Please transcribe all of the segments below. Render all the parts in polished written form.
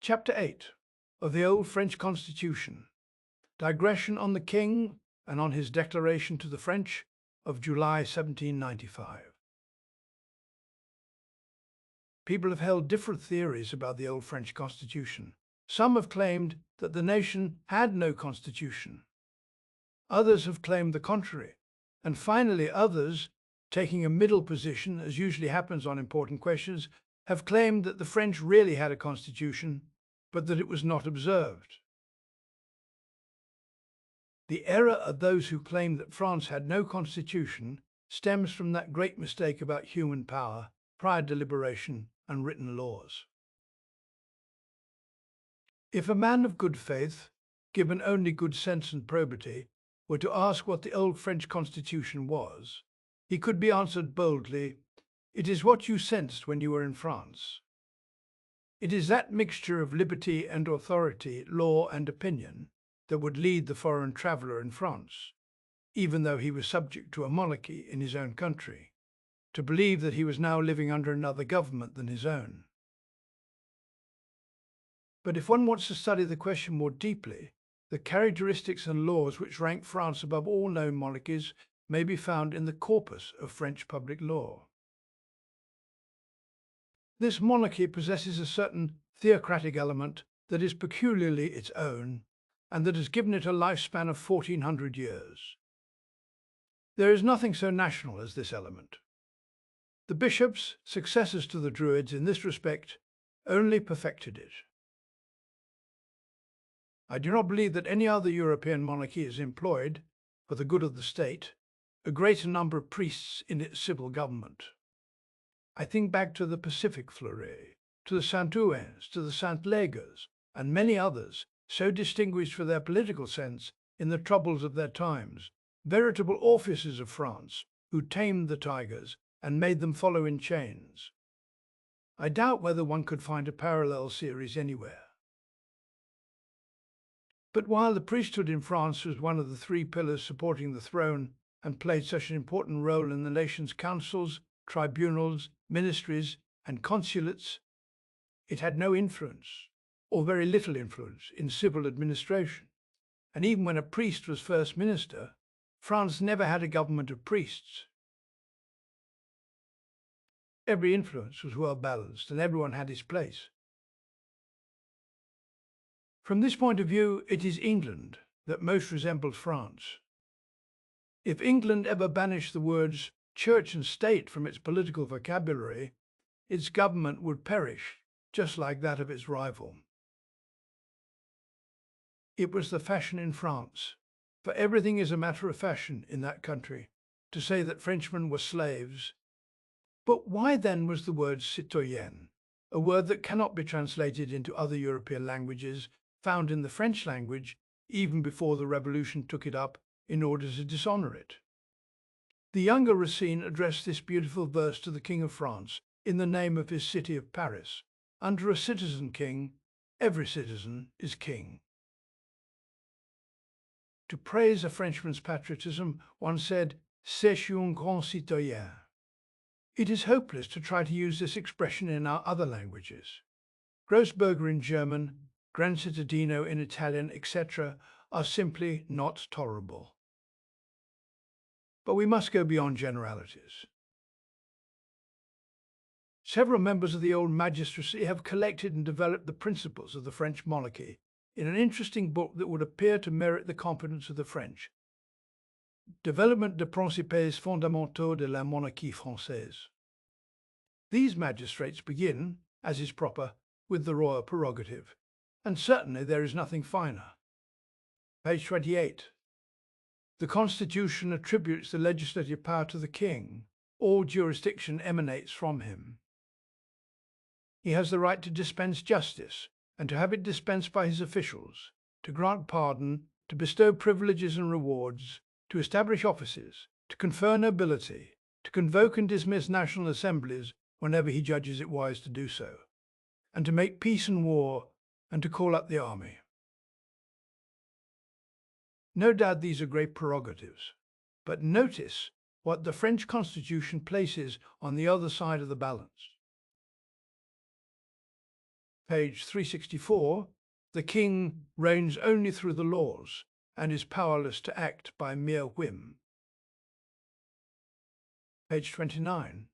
Chapter 8 of the Old French Constitution. Digression on the King and on his declaration to the French of July 1795. People have held different theories about the Old French Constitution. Some have claimed that the nation had no constitution. Others have claimed the contrary. And finally, others, taking a middle position, as usually happens on important questions, have claimed that the French really had a constitution, but that it was not observed. The error of those who claim that France had no constitution stems from that great mistake about human power, prior deliberation, and written laws. If a man of good faith, given only good sense and probity, were to ask what the old French constitution was, he could be answered boldly, "It is what you sensed when you were in France." It is that mixture of liberty and authority, law and opinion, that would lead the foreign traveller in France, even though he was subject to a monarchy in his own country, to believe that he was now living under another government than his own. But if one wants to study the question more deeply, the characteristics and laws which rank France above all known monarchies may be found in the corpus of French public law. This monarchy possesses a certain theocratic element that is peculiarly its own, and that has given it a lifespan of 1400 years. There is nothing so national as this element. The bishops, successors to the Druids in this respect, only perfected it. I do not believe that any other European monarchy has employed, for the good of the state, a greater number of priests in its civil government. I think back to the Pacific Fleury, to the Saint-Ouen, to the Saint-Legers, and many others, so distinguished for their political sense in the troubles of their times, veritable officers of France who tamed the tigers and made them follow in chains. I doubt whether one could find a parallel series anywhere. But while the priesthood in France was one of the three pillars supporting the throne and played such an important role in the nation's councils, tribunals, ministries, and consulates, it had no influence, or very little influence, in civil administration. And even when a priest was first minister, France never had a government of priests. Every influence was well balanced, and everyone had his place. From this point of view, it is England that most resembles France. If England ever banished the words church and state from its political vocabulary, its government would perish, just like that of its rival. It was the fashion in France, for everything is a matter of fashion in that country, to say that Frenchmen were slaves. But why then was the word citoyen, a word that cannot be translated into other European languages, found in the French language even before the Revolution took it up in order to dishonor it? The younger Racine addressed this beautiful verse to the King of France in the name of his city of Paris. Under a citizen king, every citizen is king. To praise a Frenchman's patriotism, one said, "C'est un grand citoyen." It is hopeless to try to use this expression in our other languages. Grossbürger in German, Gran Cittadino in Italian, etc. are simply not tolerable. But we must go beyond generalities. Several members of the old magistracy have collected and developed the principles of the French monarchy in an interesting book that would appear to merit the confidence of the French. Développement des principes fondamentaux de la monarchie française. These magistrates begin, as is proper, with the royal prerogative, and certainly there is nothing finer. Page 28. The Constitution attributes the legislative power to the king. All jurisdiction emanates from him. He has the right to dispense justice, and to have it dispensed by his officials, to grant pardon, to bestow privileges and rewards, to establish offices, to confer nobility, to convoke and dismiss national assemblies whenever he judges it wise to do so, and to make peace and war, and to call up the army. No doubt these are great prerogatives, but notice what the French Constitution places on the other side of the balance. Page 364. The king reigns only through the laws and is powerless to act by mere whim. Page 29.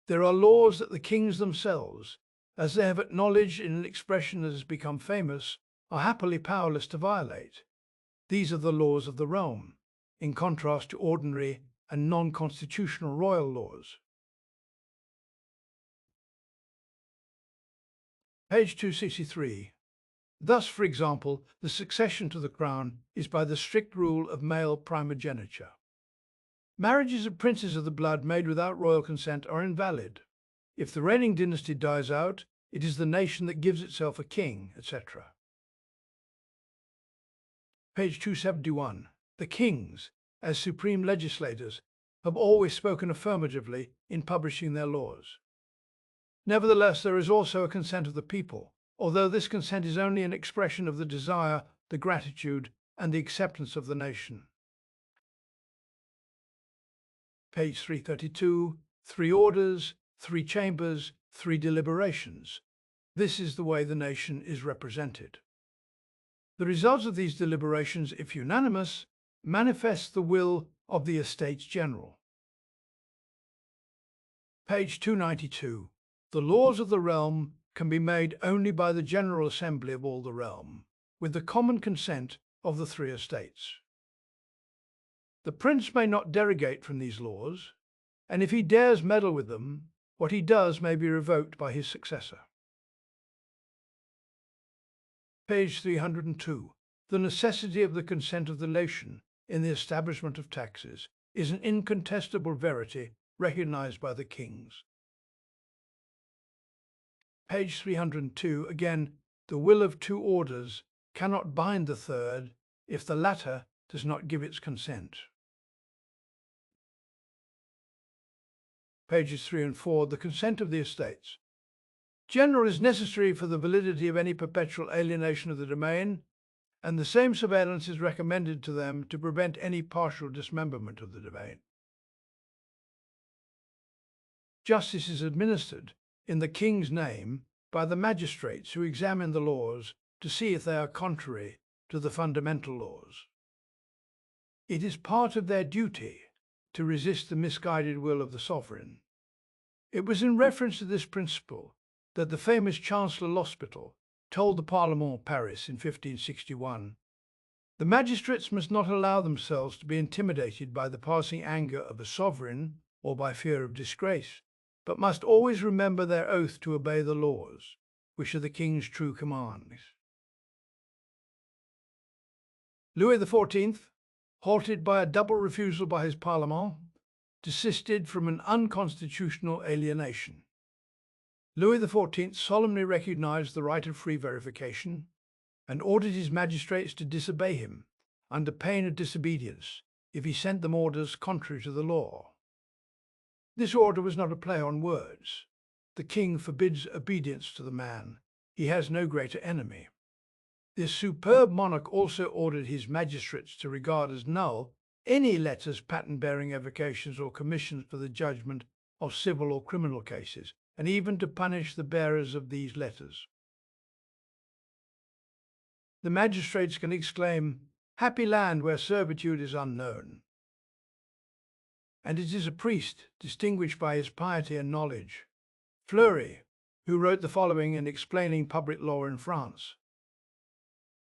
There are laws that the kings themselves, as they have acknowledged in an expression that has become famous, are happily powerless to violate. These are the laws of the realm, in contrast to ordinary and non-constitutional royal laws. Page 263. Thus, for example, the succession to the crown is by the strict rule of male primogeniture. Marriages of princes of the blood made without royal consent are invalid. If the reigning dynasty dies out, it is the nation that gives itself a king, etc. Page 271. The kings, as supreme legislators, have always spoken affirmatively in publishing their laws. Nevertheless, there is also a consent of the people, although this consent is only an expression of the desire, the gratitude, and the acceptance of the nation. Page 332. 3 orders, 3 chambers, 3 deliberations. This is the way the nation is represented. The results of these deliberations, if unanimous, manifest the will of the Estates General. Page 292. The laws of the realm can be made only by the General Assembly of all the realm, with the common consent of the 3 estates. The prince may not derogate from these laws, and if he dares meddle with them, what he does may be revoked by his successor. Page 302. The necessity of the consent of the nation in the establishment of taxes is an incontestable verity recognized by the kings. Page 302. Again, the will of 2 orders cannot bind the third if the latter does not give its consent. Pages 3 and 4. The consent of the estates. General is necessary for the validity of any perpetual alienation of the domain, and the same surveillance is recommended to them to prevent any partial dismemberment of the domain. Justice is administered in the king's name by the magistrates who examine the laws to see if they are contrary to the fundamental laws. It is part of their duty to resist the misguided will of the sovereign. It was in reference to this principle that the famous Chancellor L'Hospital told the Parlement of Paris in 1561, "The magistrates must not allow themselves to be intimidated by the passing anger of a sovereign or by fear of disgrace, but must always remember their oath to obey the laws, which are the king's true commands." Louis XIV, halted by a double refusal by his Parlement, desisted from an unconstitutional alienation. Louis XIV solemnly recognized the right of free verification and ordered his magistrates to disobey him under pain of disobedience if he sent them orders contrary to the law. This order was not a play on words. The king forbids obedience to the man. He has no greater enemy. This superb monarch also ordered his magistrates to regard as null any letters, patent-bearing avocations, or commissions for the judgment of civil or criminal cases, and even to punish the bearers of these letters. The magistrates can exclaim, "Happy land where servitude is unknown." And it is a priest, distinguished by his piety and knowledge, Fleury, who wrote the following in explaining public law in France.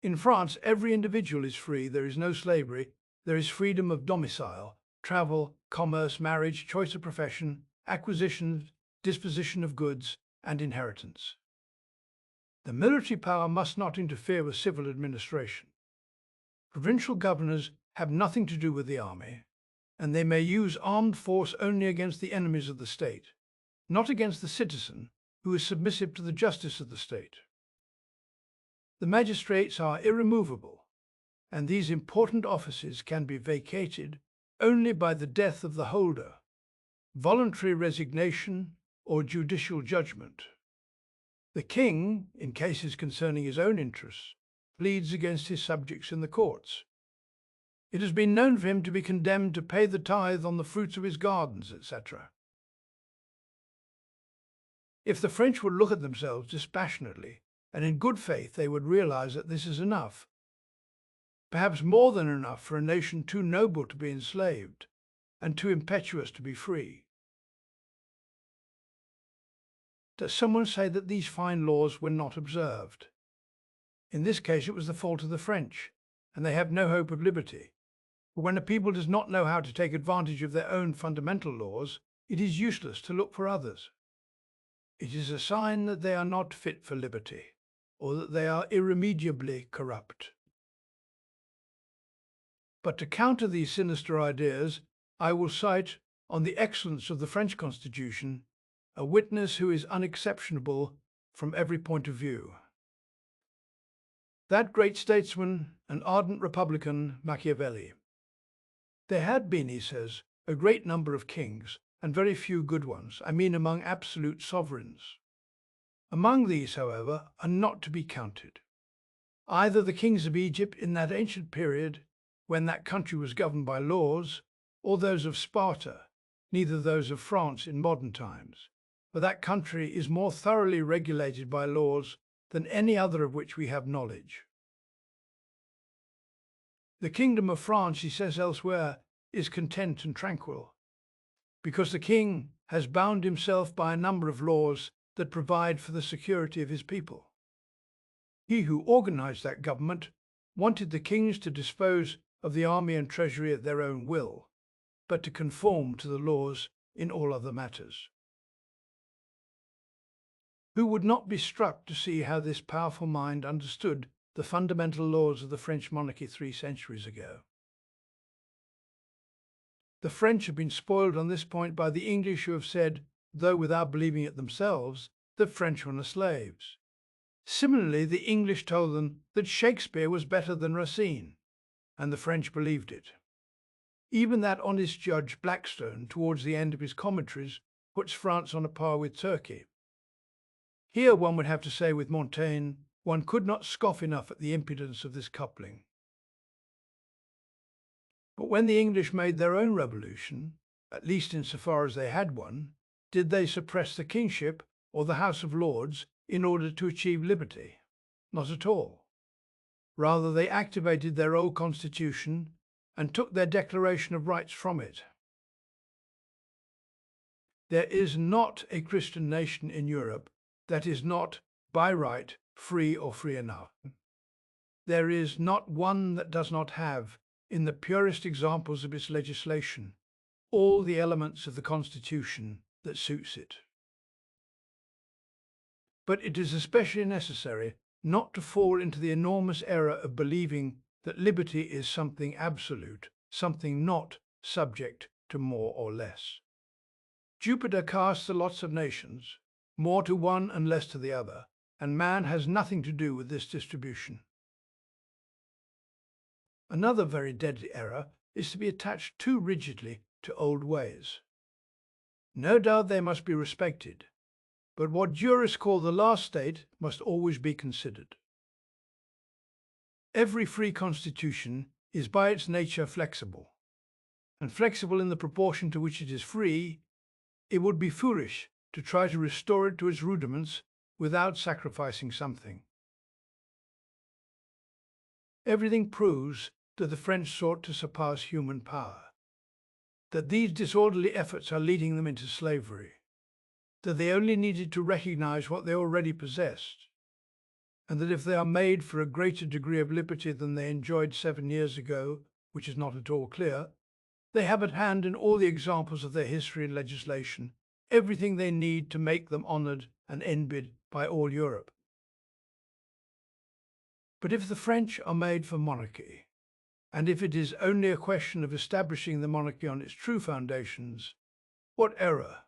In France, every individual is free. There is no slavery. There is freedom of domicile, travel, commerce, marriage, choice of profession, acquisition, disposition of goods, and inheritance. The military power must not interfere with civil administration. Provincial governors have nothing to do with the army, and they may use armed force only against the enemies of the state, not against the citizen who is submissive to the justice of the state. The magistrates are irremovable, and these important offices can be vacated only by the death of the holder, voluntary resignation, or judicial judgment. The king, in cases concerning his own interests, pleads against his subjects in the courts. It has been known for him to be condemned to pay the tithe on the fruits of his gardens, etc. If the French would look at themselves dispassionately and in good faith they would realize that this is enough, perhaps more than enough for a nation too noble to be enslaved and too impetuous to be free. Does someone say that these fine laws were not observed? In this case, it was the fault of the French, and they have no hope of liberty. But when a people does not know how to take advantage of their own fundamental laws, it is useless to look for others. It is a sign that they are not fit for liberty, or that they are irremediably corrupt. But to counter these sinister ideas, I will cite, on the excellence of the French Constitution, a witness who is unexceptionable from every point of view. That great statesman and ardent republican, Machiavelli. There had been, he says, a great number of kings, and very few good ones, I mean among absolute sovereigns. Among these, however, are not to be counted either the kings of Egypt in that ancient period, when that country was governed by laws, or those of Sparta, neither those of France in modern times, for that country is more thoroughly regulated by laws than any other of which we have knowledge. The kingdom of France, he says elsewhere, is content and tranquil, because the king has bound himself by a number of laws that provide for the security of his people. He who organized that government wanted the kings to dispose of the army and treasury at their own will, but to conform to the laws in all other matters. Who would not be struck to see how this powerful mind understood the fundamental laws of the French monarchy 3 centuries ago? The French have been spoiled on this point by the English, who have said, though without believing it themselves, that Frenchmen are slaves. Similarly, the English told them that Shakespeare was better than Racine, and the French believed it. Even that honest judge Blackstone, towards the end of his commentaries, puts France on a par with Turkey. Here one would have to say with Montaigne, one could not scoff enough at the impudence of this coupling. But when the English made their own revolution, at least insofar as they had one, did they suppress the kingship or the House of Lords in order to achieve liberty? Not at all. Rather, they activated their old constitution and took their Declaration of Rights from it. There is not a Christian nation in Europe that is not, by right, free or free enough. There is not one that does not have, in the purest examples of its legislation, all the elements of the Constitution that suits it. But it is especially necessary not to fall into the enormous error of believing that liberty is something absolute, something not subject to more or less. Jupiter casts the lots of nations, more to one and less to the other, and man has nothing to do with this distribution. Another very deadly error is to be attached too rigidly to old ways. No doubt they must be respected, but what jurists call the last state must always be considered. Every free constitution is by its nature flexible, and flexible in the proportion to which it is free. It would be foolish to try to restore it to its rudiments without sacrificing something. Everything proves that the French sought to surpass human power, that these disorderly efforts are leading them into slavery, that they only needed to recognize what they already possessed, and that if they are made for a greater degree of liberty than they enjoyed 7 years ago, which is not at all clear, they have at hand in all the examples of their history and legislation everything they need to make them honored and envied by all Europe. But if the French are made for monarchy, and if it is only a question of establishing the monarchy on its true foundations, what error,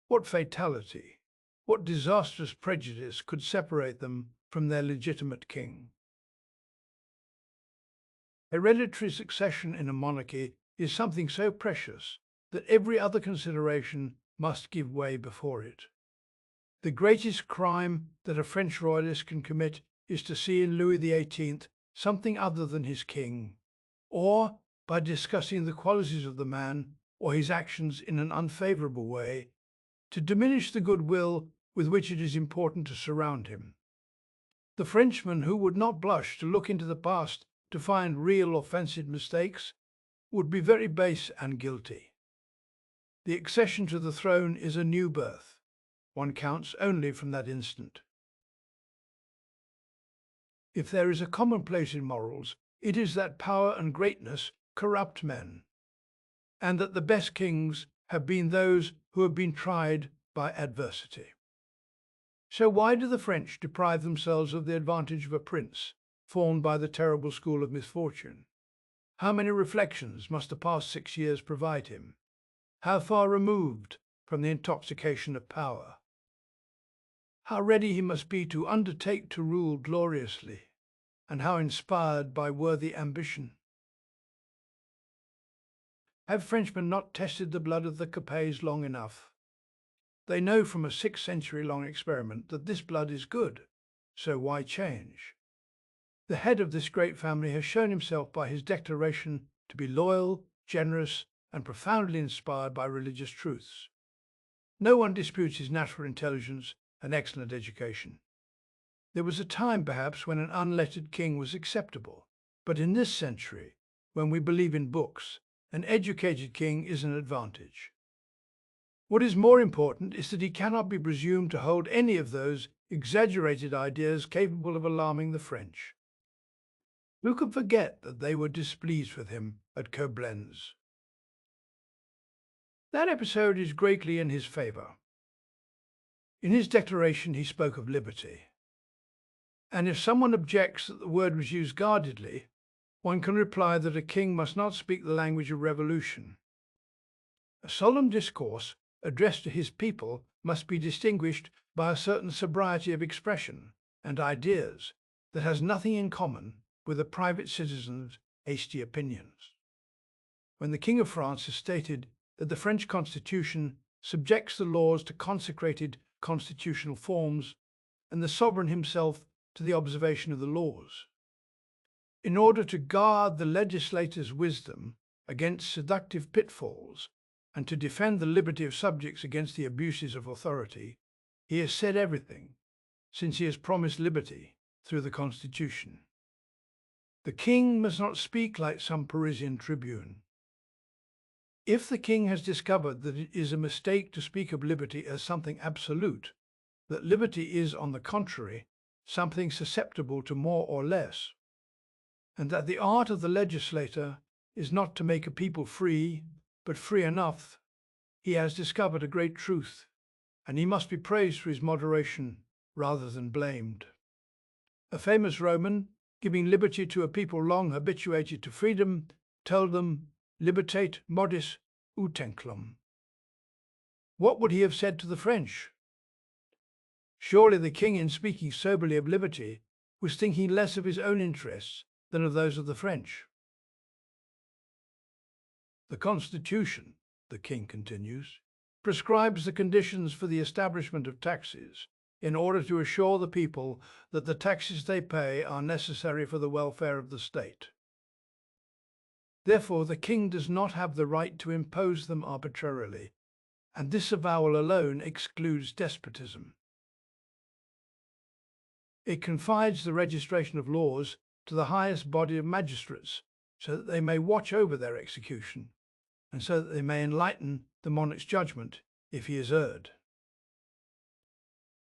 what fatality, what disastrous prejudice could separate them from their legitimate king? Hereditary succession in a monarchy is something so precious that every other consideration must give way before it. The greatest crime that a French royalist can commit is to see in Louis XVIII something other than his king, or, by discussing the qualities of the man or his actions in an unfavorable way, to diminish the goodwill with which it is important to surround him. The Frenchman who would not blush to look into the past to find real offensive mistakes would be very base and guilty. The accession to the throne is a new birth. One counts only from that instant. If there is a commonplace in morals, it is that power and greatness corrupt men, and that the best kings have been those who have been tried by adversity. So why do the French deprive themselves of the advantage of a prince formed by the terrible school of misfortune? How many reflections must the past 6 years provide him? How far removed from the intoxication of power? How ready he must be to undertake to rule gloriously, and how inspired by worthy ambition. Have Frenchmen not tested the blood of the Capets long enough? They know from a 6-century-long experiment that this blood is good, so why change? The head of this great family has shown himself by his declaration to be loyal, generous, and profoundly inspired by religious truths. No one disputes his natural intelligence and excellent education. There was a time, perhaps, when an unlettered king was acceptable, but in this century, when we believe in books, an educated king is an advantage. What is more important is that he cannot be presumed to hold any of those exaggerated ideas capable of alarming the French. Who could forget that they were displeased with him at Coblentz? That episode is greatly in his favor. In his declaration he spoke of liberty. And if someone objects that the word was used guardedly, one can reply that a king must not speak the language of revolution. A solemn discourse addressed to his people must be distinguished by a certain sobriety of expression and ideas that has nothing in common with a private citizen's hasty opinions. When the King of France has stated that the French Constitution subjects the laws to consecrated constitutional forms and the sovereign himself to the observation of the laws, in order to guard the legislator's wisdom against seductive pitfalls and to defend the liberty of subjects against the abuses of authority, he has said everything, since he has promised liberty through the Constitution. The king must not speak like some Parisian tribune. If the king has discovered that it is a mistake to speak of liberty as something absolute, that liberty is, on the contrary, something susceptible to more or less, and that the art of the legislator is not to make a people free, but free enough, he has discovered a great truth, and he must be praised for his moderation rather than blamed. A famous Roman, giving liberty to a people long habituated to freedom, told them, "Libertate modis utenculum." What would he have said to the French? Surely the king, in speaking soberly of liberty, was thinking less of his own interests than of those of the French. The Constitution, the king continues, prescribes the conditions for the establishment of taxes in order to assure the people that the taxes they pay are necessary for the welfare of the state. Therefore, the king does not have the right to impose them arbitrarily, and this avowal alone excludes despotism. It confides the registration of laws to the highest body of magistrates, so that they may watch over their execution, and so that they may enlighten the monarch's judgment if he has erred.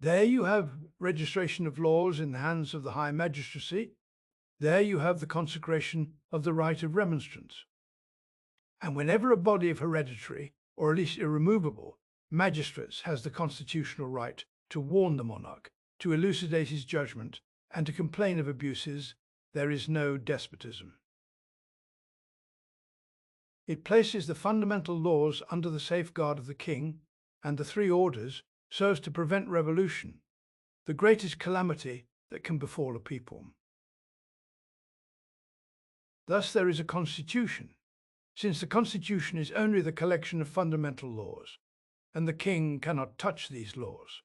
There you have registration of laws in the hands of the high magistracy. There you have the consecration of the right of remonstrance. And whenever a body of hereditary, or at least irremovable, magistrates has the constitutional right to warn the monarch, to elucidate his judgment, and to complain of abuses, there is no despotism. It places the fundamental laws under the safeguard of the king and the three orders so as to prevent revolution, the greatest calamity that can befall a people. Thus there is a constitution, since the constitution is only the collection of fundamental laws, and the king cannot touch these laws.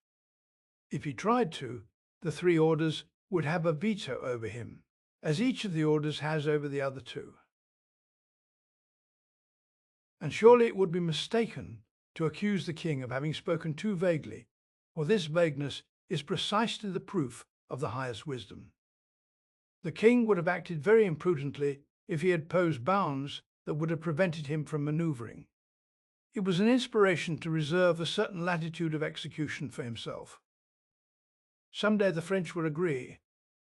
If he tried to, the three orders would have a veto over him, as each of the orders has over the other two. And surely it would be mistaken to accuse the king of having spoken too vaguely, for this vagueness is precisely the proof of the highest wisdom. The king would have acted very imprudently if he had posed bounds that would have prevented him from manoeuvring. It was an inspiration to reserve a certain latitude of execution for himself. Some day the French would agree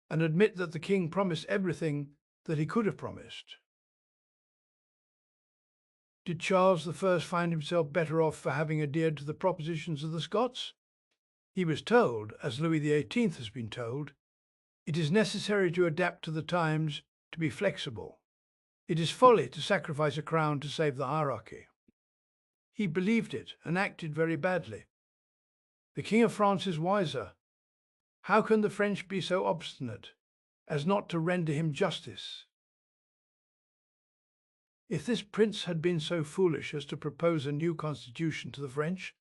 and admit that the king promised everything that he could have promised. Did Charles I find himself better off for having adhered to the propositions of the Scots? He was told, as Louis XVIII has been told, it is necessary to adapt to the times, to be flexible. It is folly to sacrifice a crown to save the hierarchy. He believed it and acted very badly. The King of France is wiser. How can the French be so obstinate as not to render him justice? If this prince had been so foolish as to propose a new constitution to the French,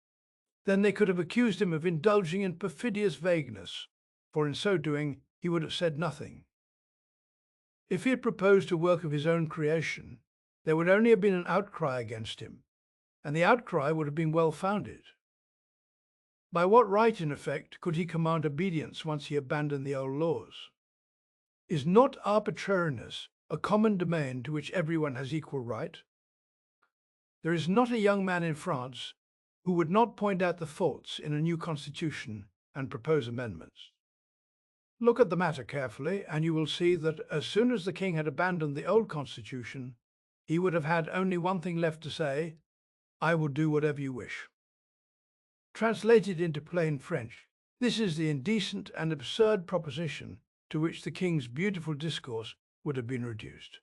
then they could have accused him of indulging in perfidious vagueness, for in so doing he would have said nothing. If he had proposed a work of his own creation, there would only have been an outcry against him, and the outcry would have been well-founded. By what right, in effect, could he command obedience once he abandoned the old laws? Is not arbitrariness a common domain to which everyone has equal right? There is not a young man in France who would not point out the faults in a new constitution and propose amendments. Look at the matter carefully, and you will see that as soon as the king had abandoned the old constitution, he would have had only one thing left to say: I will do whatever you wish. Translated into plain French, this is the indecent and absurd proposition to which the king's beautiful discourse would have been reduced.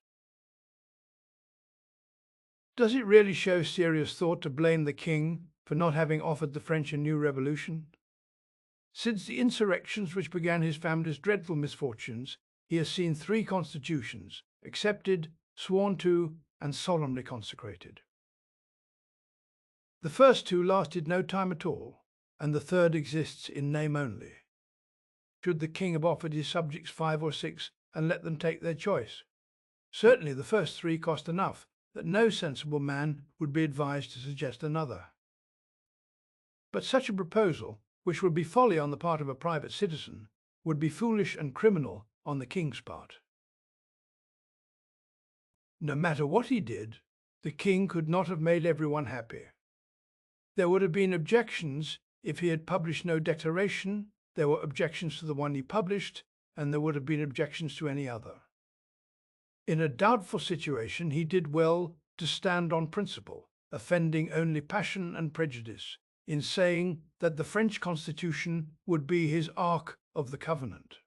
Does it really show serious thought to blame the king for not having offered the French a new revolution? Since the insurrections which began his family's dreadful misfortunes, he has seen 3 constitutions, accepted, sworn to, and solemnly consecrated. The first 2 lasted no time at all, and the third exists in name only. Should the king have offered his subjects 5 or 6 and let them take their choice? Certainly the first 3 cost enough that no sensible man would be advised to suggest another. But such a proposal, which would be folly on the part of a private citizen, would be foolish and criminal on the king's part. No matter what he did, the king could not have made everyone happy. There would have been objections if he had published no declaration, there were objections to the one he published, and there would have been objections to any other. In a doubtful situation, he did well to stand on principle, offending only passion and prejudice, in saying that the French Constitution would be his Ark of the Covenant.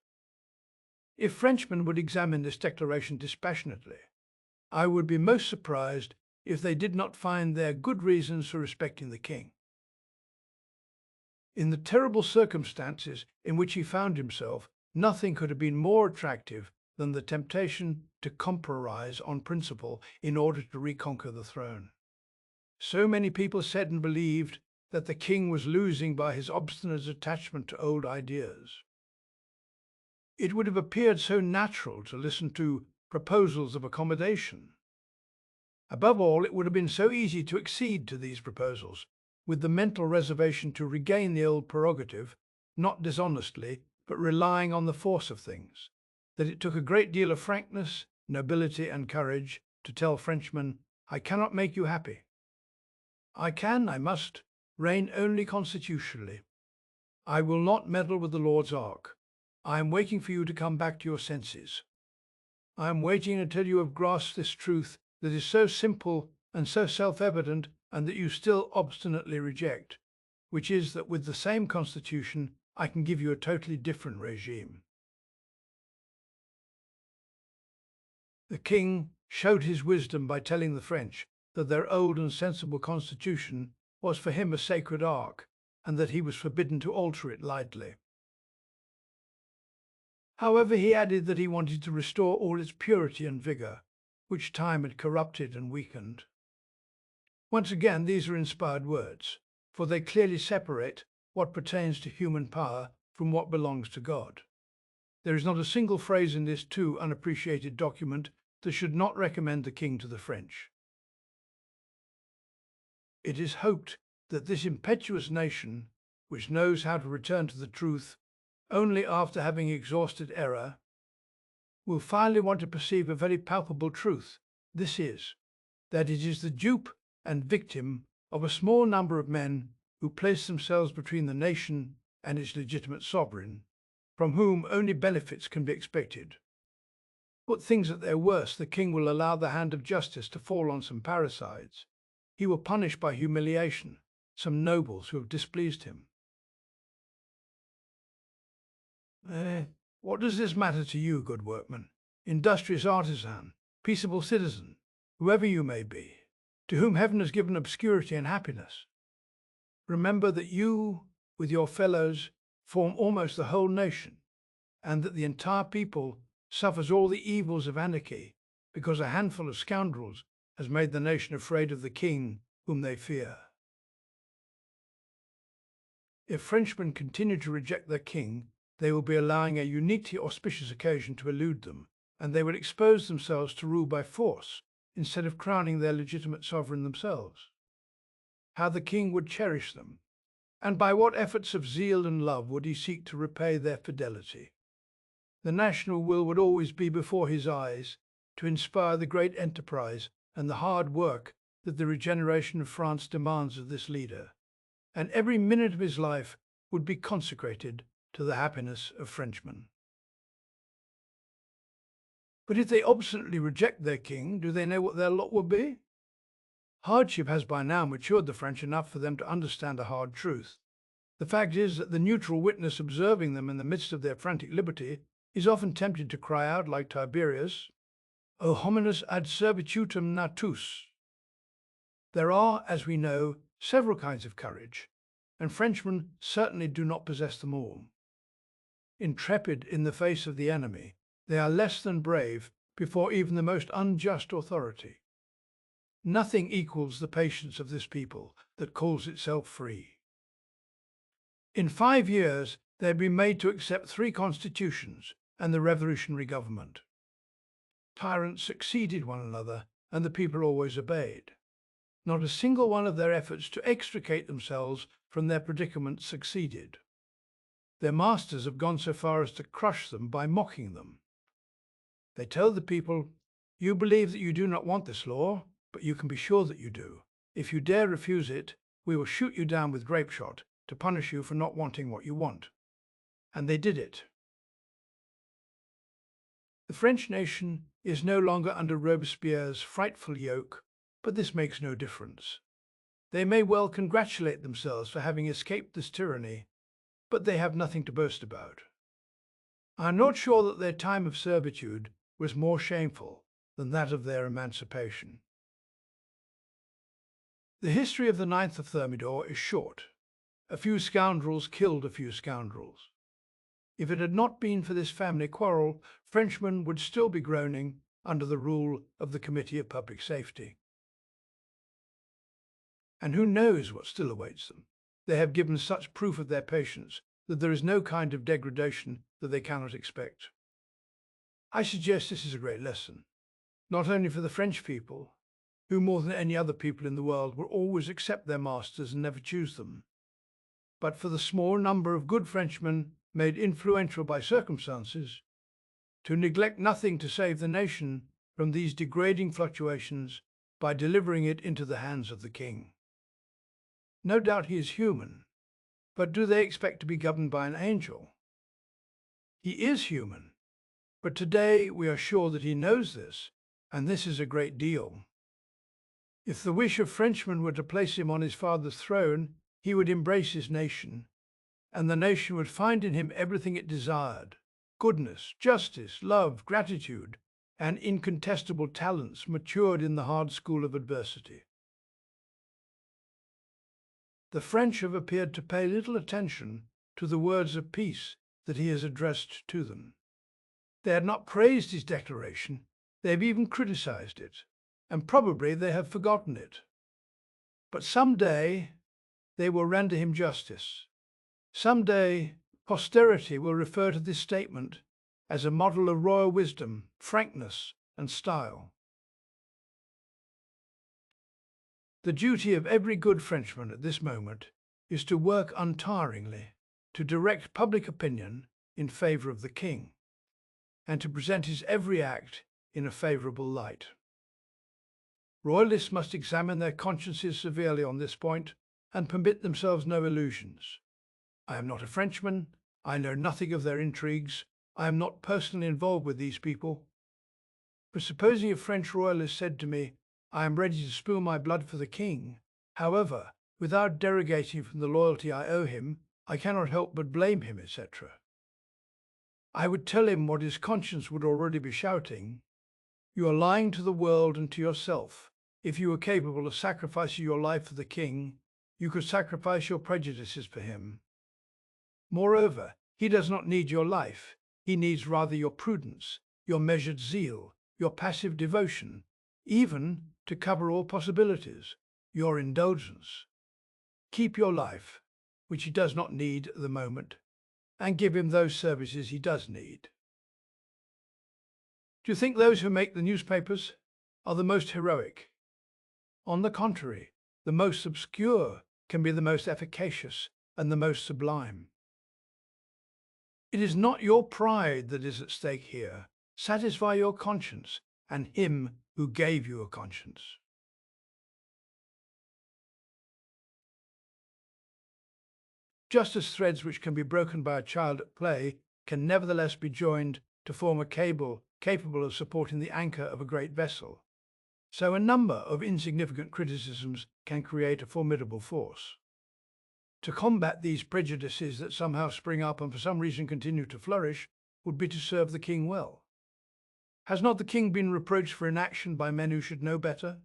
If Frenchmen would examine this declaration dispassionately, I would be most surprised if they did not find there good reasons for respecting the king. In the terrible circumstances in which he found himself, nothing could have been more attractive than the temptation to compromise on principle in order to reconquer the throne. So many people said and believed that the king was losing by his obstinate attachment to old ideas. It would have appeared so natural to listen to proposals of accommodation. Above all, it would have been so easy to accede to these proposals, with the mental reservation to regain the old prerogative, not dishonestly, but relying on the force of things, that it took a great deal of frankness, nobility, and courage to tell Frenchmen, I cannot make you happy. I must, reign only constitutionally. I will not meddle with the Lord's Ark. I am waiting for you to come back to your senses. I am waiting until you have grasped this truth that is so simple and so self-evident and that you still obstinately reject, which is that with the same constitution I can give you a totally different regime. The king showed his wisdom by telling the French that their old and sensible constitution was for him a sacred ark, and that he was forbidden to alter it lightly. However, he added that he wanted to restore all its purity and vigour, which time had corrupted and weakened. Once again, these are inspired words, for they clearly separate what pertains to human power from what belongs to God. There is not a single phrase in this too unappreciated document that should not recommend the king to the French. It is hoped that this impetuous nation, which knows how to return to the truth, only after having exhausted error, will finally want to perceive a very palpable truth. This is, that it is the dupe and victim of a small number of men who place themselves between the nation and its legitimate sovereign, from whom only benefits can be expected. Put things at their worst, the king will allow the hand of justice to fall on some parricides. He will punish by humiliation some nobles who have displeased him. What does this matter to you, good workman, industrious artisan, peaceable citizen, whoever you may be, to whom heaven has given obscurity and happiness? Remember that you, with your fellows, form almost the whole nation, and that the entire people suffers all the evils of anarchy because a handful of scoundrels has made the nation afraid of the king whom they fear. If Frenchmen continue to reject their king, they will be allowing a uniquely auspicious occasion to elude them, and they will expose themselves to rule by force instead of crowning their legitimate sovereign themselves. How the king would cherish them, and by what efforts of zeal and love would he seek to repay their fidelity. The national will would always be before his eyes to inspire the great enterprise and the hard work that the regeneration of France demands of this leader, and every minute of his life would be consecrated to the happiness of Frenchmen. But if they obstinately reject their king, do they know what their lot will be? Hardship has by now matured the French enough for them to understand a hard truth. The fact is that the neutral witness observing them in the midst of their frantic liberty is often tempted to cry out like Tiberius, O hominis ad servitutem natus. There are, as we know, several kinds of courage, and Frenchmen certainly do not possess them all. Intrepid in the face of the enemy, they are less than brave before even the most unjust authority. Nothing equals the patience of this people that calls itself free. In 5 years, they had been made to accept 3 constitutions and the revolutionary government. Tyrants succeeded one another, and the people always obeyed. Not a single one of their efforts to extricate themselves from their predicament succeeded. Their masters have gone so far as to crush them by mocking them. They tell the people, you believe that you do not want this law, but you can be sure that you do. If you dare refuse it, we will shoot you down with grape shot to punish you for not wanting what you want. And they did it. The French nation is no longer under Robespierre's frightful yoke, but this makes no difference. They may well congratulate themselves for having escaped this tyranny, but they have nothing to boast about. I am not sure that their time of servitude was more shameful than that of their emancipation. The history of the 9th of Thermidor is short. A few scoundrels killed a few scoundrels. If it had not been for this family quarrel, Frenchmen would still be groaning under the rule of the Committee of Public Safety. And who knows what still awaits them? They have given such proof of their patience that there is no kind of degradation that they cannot expect. I suggest this is a great lesson, not only for the French people, who more than any other people in the world will always accept their masters and never choose them, but for the small number of good Frenchmen made influential by circumstances, to neglect nothing to save the nation from these degrading fluctuations by delivering it into the hands of the king. No doubt he is human, but do they expect to be governed by an angel? He is human, but today we are sure that he knows this, and this is a great deal. If the wish of Frenchmen were to place him on his father's throne, he would embrace his nation, and the nation would find in him everything it desired: goodness, justice, love, gratitude, and incontestable talents matured in the hard school of adversity. The French have appeared to pay little attention to the words of peace that he has addressed to them. They had not praised his declaration, they have even criticized it, and probably they have forgotten it. But some day they will render him justice. Some day posterity will refer to this statement as a model of royal wisdom, frankness, and style. The duty of every good Frenchman at this moment is to work untiringly, to direct public opinion, in favour of the king, and to present his every act in a favourable light. Royalists must examine their consciences severely on this point and permit themselves no illusions. I am not a Frenchman. I know nothing of their intrigues. I am not personally involved with these people. But supposing a French royalist said to me, I am ready to spill my blood for the king, however, without derogating from the loyalty I owe him, I cannot help but blame him, etc. I would tell him what his conscience would already be shouting. You are lying to the world and to yourself. If you were capable of sacrificing your life for the king, you could sacrifice your prejudices for him. Moreover, he does not need your life. He needs rather your prudence, your measured zeal, your passive devotion, even, to cover all possibilities, your indulgence. Keep your life, which he does not need at the moment, and give him those services he does need. Do you think those who make the newspapers are the most heroic? On the contrary, the most obscure can be the most efficacious and the most sublime. It is not your pride that is at stake here. Satisfy your conscience and him who gave you a conscience. Just as threads which can be broken by a child at play can nevertheless be joined to form a cable capable of supporting the anchor of a great vessel, so a number of insignificant criticisms can create a formidable force. To combat these prejudices that somehow spring up and for some reason continue to flourish would be to serve the king well. Has not the king been reproached for inaction by men who should know better?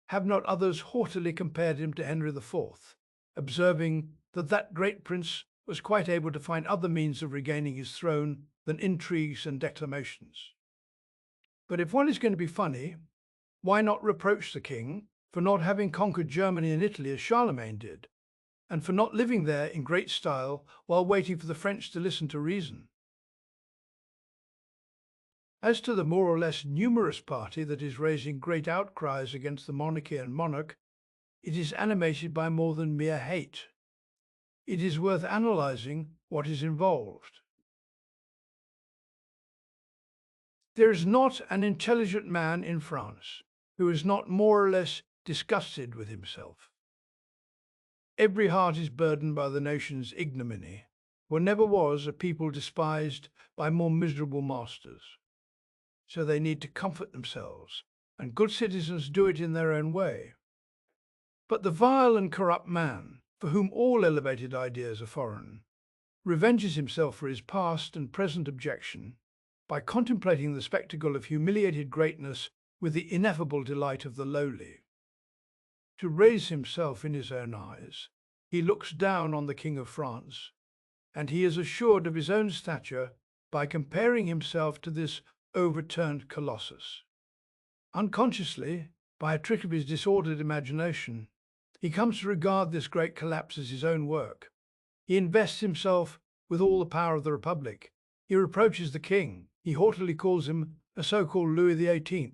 Have not others haughtily compared him to Henry IV, observing that that great prince was quite able to find other means of regaining his throne than intrigues and declamations? But if one is going to be funny, why not reproach the king for not having conquered Germany and Italy as Charlemagne did, and for not living there in great style while waiting for the French to listen to reason? As to the more or less numerous party that is raising great outcries against the monarchy and monarch, it is animated by more than mere hate. It is worth analysing what is involved. There is not an intelligent man in France who is not more or less disgusted with himself. Every heart is burdened by the nation's ignominy, for never was a people despised by more miserable masters. So they need to comfort themselves, and good citizens do it in their own way. But the vile and corrupt man, for whom all elevated ideas are foreign, revenges himself for his past and present abjection by contemplating the spectacle of humiliated greatness with the ineffable delight of the lowly. To raise himself in his own eyes, he looks down on the King of France, and he is assured of his own stature by comparing himself to this overturned colossus. Unconsciously, by a trick of his disordered imagination, he comes to regard this great collapse as his own work. He invests himself with all the power of the Republic. He reproaches the king. He haughtily calls him a so-called Louis XVIII,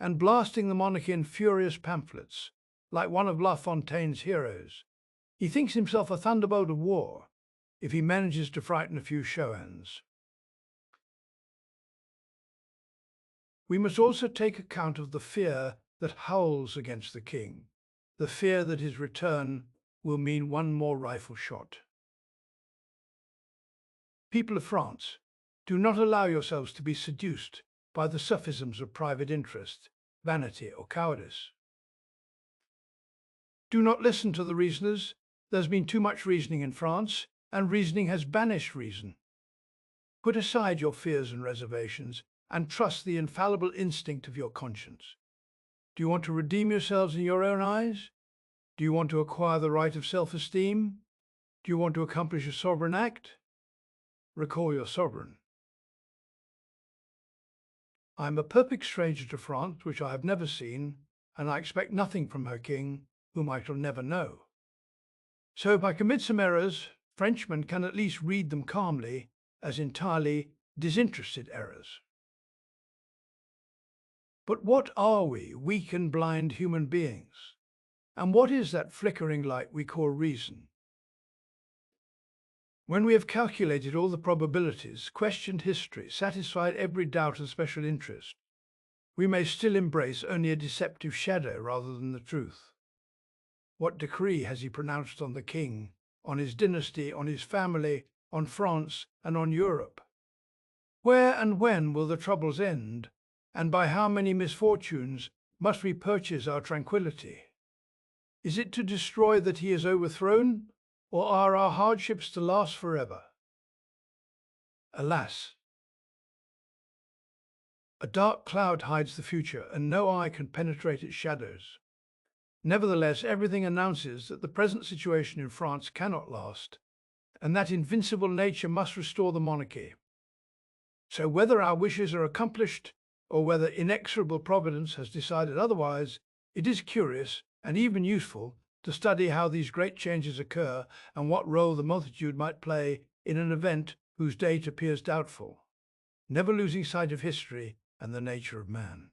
and blasting the monarchy in furious pamphlets, like one of La Fontaine's heroes. He thinks himself a thunderbolt of war if he manages to frighten a few show-hands. We must also take account of the fear that howls against the king, the fear that his return will mean one more rifle shot. People of France, do not allow yourselves to be seduced by the sophisms of private interest, vanity, or cowardice. Do not listen to the reasoners. There's been too much reasoning in France, and reasoning has banished reason. Put aside your fears and reservations, and trust the infallible instinct of your conscience. Do you want to redeem yourselves in your own eyes? Do you want to acquire the right of self-esteem? Do you want to accomplish a sovereign act? Recall your sovereign. I am a perfect stranger to France, which I have never seen, and I expect nothing from her king, whom I shall never know. So if I commit some errors, Frenchmen can at least read them calmly as entirely disinterested errors. But what are we, weak and blind human beings? And what is that flickering light we call reason? When we have calculated all the probabilities, questioned history, satisfied every doubt and special interest, we may still embrace only a deceptive shadow rather than the truth. What decree has he pronounced on the king, on his dynasty, on his family, on France, and on Europe? Where and when will the troubles end, and by how many misfortunes must we purchase our tranquillity? Is it to destroy that he is overthrown, or are our hardships to last forever? Alas, a dark cloud hides the future, and no eye can penetrate its shadows. Nevertheless, everything announces that the present situation in France cannot last, and that invincible nature must restore the monarchy. So whether our wishes are accomplished, or whether inexorable providence has decided otherwise, it is curious, and even useful, to study how these great changes occur and what role the multitude might play in an event whose date appears doubtful, never losing sight of history and the nature of man.